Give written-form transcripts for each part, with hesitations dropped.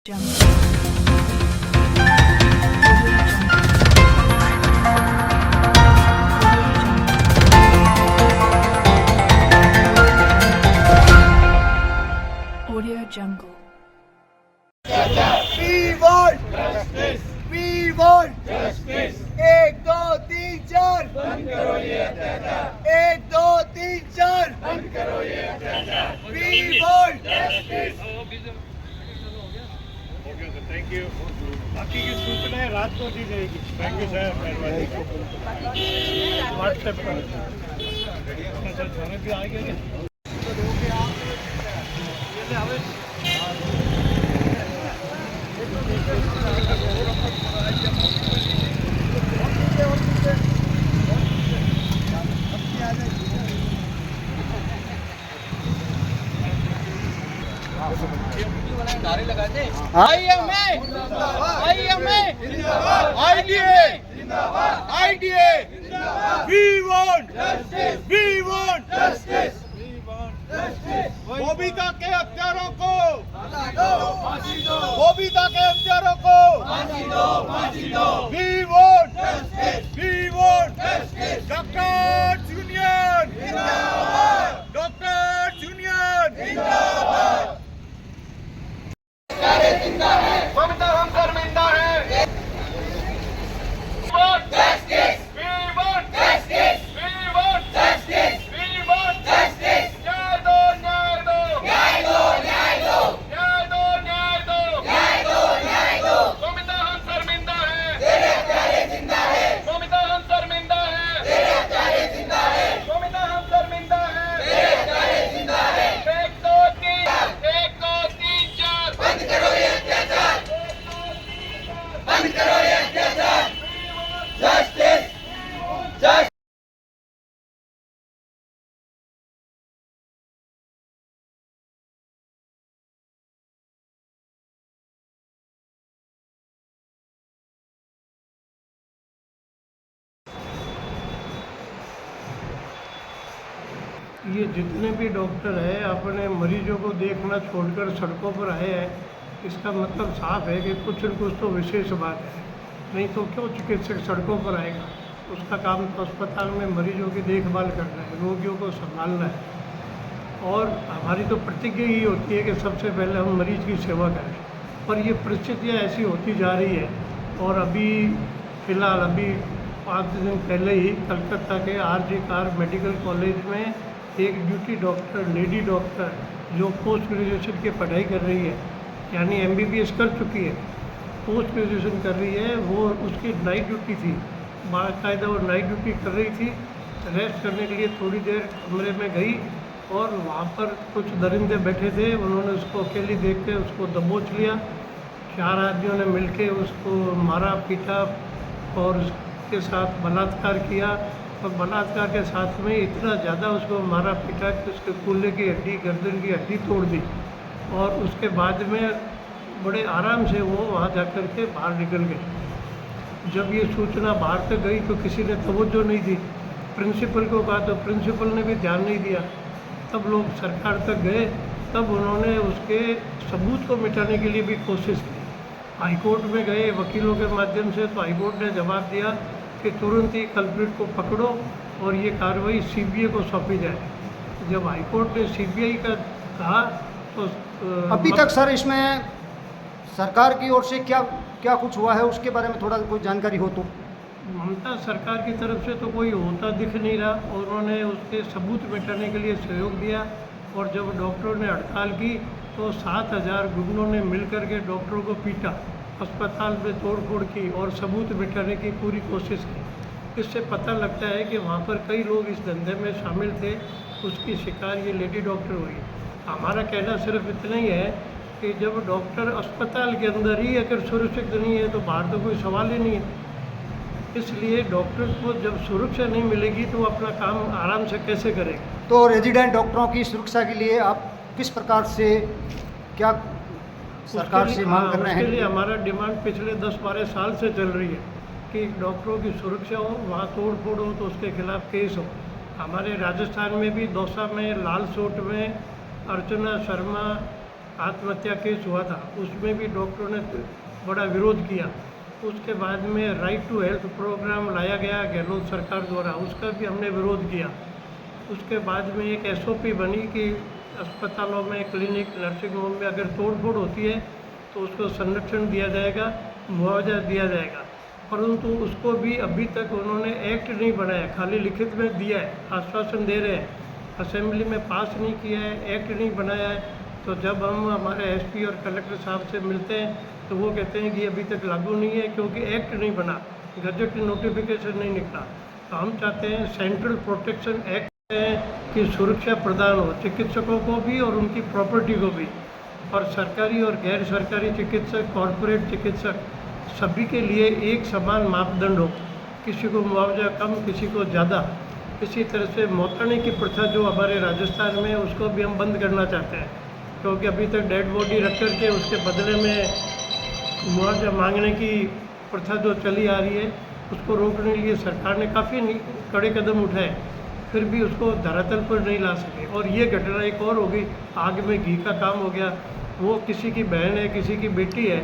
Audio Jungle. We want justice. We want justice. 1 2 3 4 बंद करो ये अत्याचार. 1 2 3 4 बंद करो ये अत्याचार. We want justice. Okay sir, thank you. बाकी की सूचनाएं रात को दी जाएगी. Thank you sir. व्हाट्सएप पर सर थाने पे आ गए. नारे लगाते We want justice. We want justice. Babita के हत्यारों को फांसी दो. बबीता के हत्यारों को फांसी दो. फांसी दो. We want justice. We want justice. Doctors union जिंदाबाद. डॉक्टर्स यूनियन जिंदाबाद. जिंदा है. हम शर्मिंदा है. Justice. We want justice. We want justice. We want justice. न्याय दो. न्याय दो. न्याय दो. न्याय दो. न्याय दो. न्याय दो. न्याय दो. न्याय दो. ममता हम शर्मिंदा है. तेरे प्यारे जिंदा है. ममता हम शर्मिंदा है. तेरे प्यारे जिंदा है. ममता हम शर्मिंदा है. तेरे प्यारे जिंदा है. 1 2 3 1 2 3 4 बंद करो ये अत्याचार. बंद करो ये अत्याचार. Justice! Justice! ये जितने भी डॉक्टर हैं अपने मरीजों को देखना छोड़कर सड़कों पर आए हैं, इसका मतलब साफ है कि कुछ न कुछ तो विशेष बात है. नहीं तो क्यों चिकित्सक सड़कों पर आएगा. उसका काम तो अस्पताल में मरीजों की देखभाल करना है, रोगियों को संभालना है. और हमारी तो प्रतिज्ञा ही होती है कि सबसे पहले हम मरीज की सेवा करें. पर ये परिस्थितियाँ ऐसी होती जा रही है. और अभी फ़िलहाल 5 दिन पहले ही कलकत्ता के RG कार मेडिकल कॉलेज में एक ड्यूटी डॉक्टर, लेडी डॉक्टर जो पोस्ट ग्रेजुएशन की पढ़ाई कर रही है, यानी MBBS कर चुकी है, पोस्ट ग्रेजुएशन कर रही है, वो उसकी नाइट ड्यूटी थी. बाकायदा वो नाइट ड्यूटी कर रही थी. रेस्ट करने के लिए थोड़ी देर कमरे में गई और वहाँ पर कुछ दरिंदे बैठे थे. उन्होंने उसको अकेली देख के उसको दबोच लिया. 4 आदमियों ने मिलके उसको मारा, पीटा और उसके साथ बलात्कार किया. और बलात्कार के साथ में इतना ज़्यादा उसको मारा पीटा कि उसके कूल्हे की हड्डी, गर्दन की हड्डी तोड़ दी. और उसके बाद में बड़े आराम से वो वहाँ जा कर के बाहर निकल गए. जब ये सूचना बाहर तक गई तो किसी ने तवज्जो नहीं दी. प्रिंसिपल को कहा तो प्रिंसिपल ने भी ध्यान नहीं दिया. तब लोग सरकार तक गए. तब उन्होंने उसके सबूत को मिटाने के लिए भी कोशिश की. हाईकोर्ट में गए वकीलों के माध्यम से, तो हाईकोर्ट ने जवाब दिया कि तुरंत ही कल्प्रिट को पकड़ो और ये कार्रवाई CBI को सौंपी जाए. जब हाईकोर्ट ने CBI का कहा तो अभी तक सर इसमें सरकार की ओर से क्या क्या कुछ हुआ है उसके बारे में थोड़ा कोई जानकारी हो तो. ममता सरकार की तरफ से तो कोई होता दिख नहीं रहा. और उन्होंने उसके सबूत मिटाने के लिए सहयोग दिया. और जब डॉक्टरों ने हड़ताल की तो 7000 गुंडों ने मिलकर के डॉक्टरों को पीटा, अस्पताल में तोड़फोड़ की और सबूत मिटाने की पूरी कोशिश की. इससे पता लगता है कि वहाँ पर कई लोग इस धंधे में शामिल थे. उसकी शिकार ये लेडी डॉक्टर हुई. हमारा कहना सिर्फ इतना ही है कि जब डॉक्टर अस्पताल के अंदर ही अगर सुरक्षित नहीं है तो बाहर तो कोई सवाल ही नहीं है. इसलिए डॉक्टर को जब सुरक्षा नहीं मिलेगी तो वो अपना काम आराम से कैसे करेगा. तो रेजिडेंट डॉक्टरों की सुरक्षा के लिए आप किस प्रकार से क्या सरकार से मांग कर रहे हैं? उसके लिए हमारा डिमांड पिछले 10-12 साल से चल रही है कि डॉक्टरों की सुरक्षा हो, वहाँ तोड़ फोड़ हो तो उसके खिलाफ केस हो. हमारे राजस्थान में भी दौसा में, लालसोट में अर्चना शर्मा, आत्महत्या केस हुआ था, उसमें भी डॉक्टरों ने बड़ा विरोध किया। उसके बाद में राइट टू हेल्थ प्रोग्राम लाया गया गहलोत सरकार द्वारा, उसका भी हमने विरोध किया। उसके बाद में एक SOP बनी कि अस्पतालों में, क्लिनिक, नर्सिंग होम में अगर तोड़-फोड़ होती है तो उसको संरक्षण दिया जाएगा, मुआवजा दिया जाएगा। परंतु उसको भी अभी तक उन्होंने एक्ट नहीं बनाया, खाली लिखित में दिया है, आश्वासन दे रहे हैं, असेंबली में पास नहीं किया है, एक्ट नहीं बनाया है। तो जब हम हमारे SP और कलेक्टर साहब से मिलते हैं तो वो कहते हैं कि अभी तक लागू नहीं है क्योंकि एक्ट नहीं बना, गजट नोटिफिकेशन नहीं निकला। तो हम चाहते हैं सेंट्रल प्रोटेक्शन एक्ट की सुरक्षा प्रदान हो चिकित्सकों को भी और उनकी प्रॉपर्टी को भी, और सरकारी और गैर सरकारी चिकित्सक, कॉरपोरेट चिकित्सक सभी के लिए एक समान मापदंड हो, किसी को मुआवजा कम, किसी को ज़्यादा। इसी तरह से मौताने की प्रथा जो हमारे राजस्थान में है उसको भी हम बंद करना चाहते हैं, क्योंकि अभी तक डेड बॉडी रख करके उसके बदले में मुआवजा मांगने की प्रथा जो चली आ रही है उसको रोकने के लिए सरकार ने काफ़ी कड़े कदम उठाए, फिर भी उसको धरातल पर नहीं ला सके। और ये घटना एक और हो गई, आग में घी का काम हो गया। वो किसी की बहन है, किसी की बेटी है,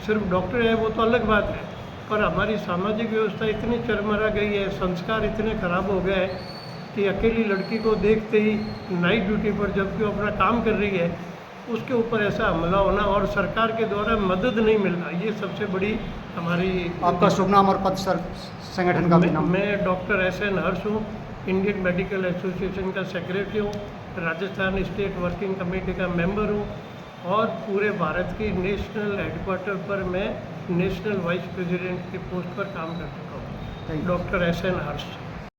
सिर्फ डॉक्टर है वो तो अलग बात है, पर हमारी सामाजिक व्यवस्था इतनी चरमरा गई है, संस्कार इतने खराब हो गए हैं कि अकेली लड़की को देखते ही नाइट ड्यूटी पर जबकि वो अपना काम कर रही है उसके ऊपर ऐसा हमला होना और सरकार के द्वारा मदद नहीं मिलना, ये सबसे बड़ी हमारी। आपका शुभ नाम और पद सर, संगठन का भी नाम? मैं डॉक्टर SN हर्ष हूँ, इंडियन मेडिकल एसोसिएशन का सेक्रेटरी हूँ, राजस्थान स्टेट वर्किंग कमेटी का मेंबर हूँ और पूरे भारत की नेशनल हेडक्वार्टर पर मैं नेशनल वाइस प्रेसिडेंट की पोस्ट पर काम कर चुका हूँ। डॉक्टर SN हर्ष।